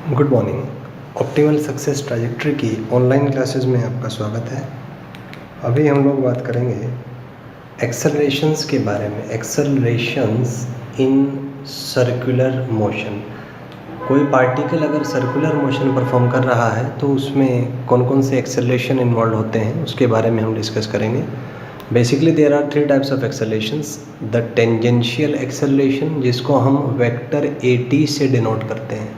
Good morning. Optimal success trajectory की online classes में आपका स्वागत है। अभी हम लोग बात करेंगे एक्सेलरेशंस के बारे में। एक्सेलरेशंस इन सर्कुलर मोशन। कोई पार्टिकल अगर सर्कुलर मोशन परफॉर्म कर रहा है तो उसमें कौन कौन से एक्सेलरेशन इन्वॉल्व होते हैं उसके बारे में हम डिस्कस करेंगे। Basically there are 3 types of accelerations. The tangential acceleration, जिसको हम वेक्टर AT से डिनोट करते हैं।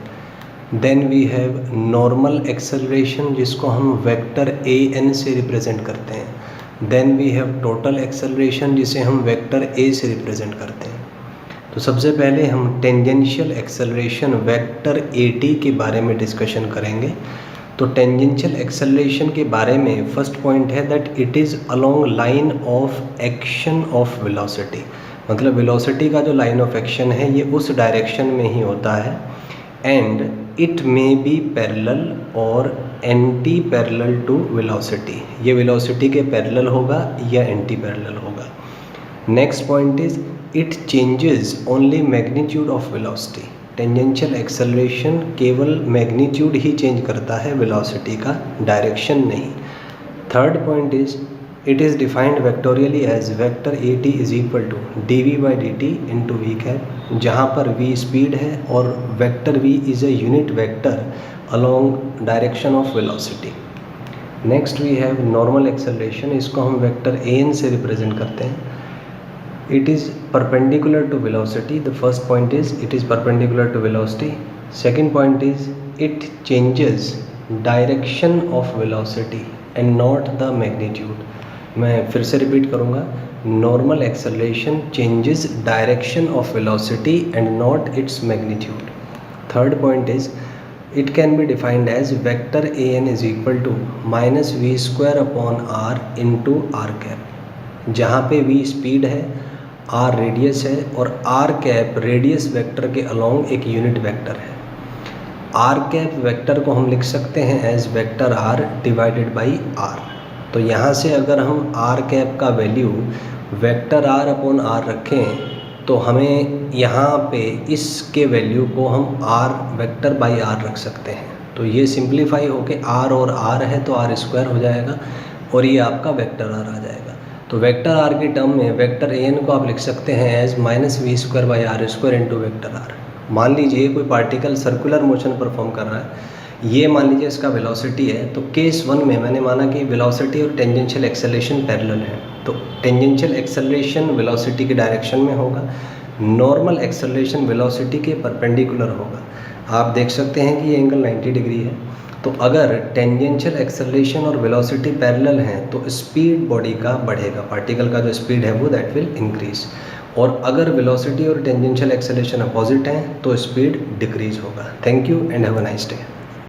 Then we have normal acceleration, जिसको हम वेक्टर AN से रिप्रेजेंट करते हैं। Then we have total acceleration, जिसे हम वेक्टर A से रिप्रेजेंट करते हैं। तो सबसे पहले हम टेंजेंशियल एक्सेलरेशन वेक्टर AT के बारे में डिस्कशन करेंगे। तो टेंजेंशियल एक्सेलरेशन के बारे में फर्स्ट पॉइंट है that it is along line of action of velocity. मतलब वेलोसिटी का जो लाइन ऑफ एक्शन है ये उस डायरेक्शन में ही होता है। And it may be parallel और एंटी पैरेलल टू वेलोसिटी। ये वेलोसिटी के पैरेलल होगा या एंटी पैरेलल होगा। Next point is it changes only magnitude of velocity. Tangential acceleration केवल मैग्नीट्यूड ही चेंज करता है, वेलोसिटी का डायरेक्शन नहीं। Third point is it is defined vectorially as vector AT is equal to dv/dt into v cap, जहाँ पर v speed है और vector v is a unit vector along direction of velocity. Next we have normal acceleration, इसको हम vector AN से represent करते हैं। It is perpendicular to velocity. The first point is it is perpendicular to velocity. Second point is it changes direction of velocity and not the magnitude. मैं फिर से repeat करूँगा, normal acceleration changes direction of velocity and not its magnitude. Third point is it can be defined as vector AN is equal to -v² into r cap, जहाँ पे v speed है, r radius है और r cap radius vector के along एक unit vector है। r cap vector को हम लिख सकते हैं as vector r divided by r। तो यहाँ से अगर हम r कैप का वैल्यू वेक्टर r/r रखें तो हमें यहाँ पे इसके वैल्यू को हम r वेक्टर बाई r रख सकते हैं। तो ये सिंप्लीफाई होके r और r है तो r² हो जाएगा और ये आपका वेक्टर r आ जाएगा। तो वेक्टर r के टर्म में वेक्टर AN को आप लिख सकते हैं as -v²/r² into vector r। मान लीजिए कोई पार्टिकल सर्कुलर मोशन परफॉर्म कर रहा है, ये मान लीजिए इसका वेलोसिटी है। तो केस 1 में मैंने माना कि वेलोसिटी और टेंजेंशियल एक्सेलरेशन पैरेलल है, तो टेंजेंशियल एक्सेलरेशन वेलोसिटी के डायरेक्शन में होगा, नॉर्मल एक्सेलरेशन वेलोसिटी के परपेंडिकुलर होगा। आप देख सकते हैं कि ये एंगल 90 डिग्री है। तो अगर टेंजेंशियल एक्सेलरेशन और वेलोसिटी पैरेलल हैं तो स्पीड बॉडी का बढ़ेगा, पार्टिकल का जो स्पीड है वो दैट विल इंक्रीज। और अगर वेलोसिटी और टेंजेंशियल एक्सेलरेशन अपोजिट हैं तो स्पीड डिक्रीज होगा। Thank you and have a nice day.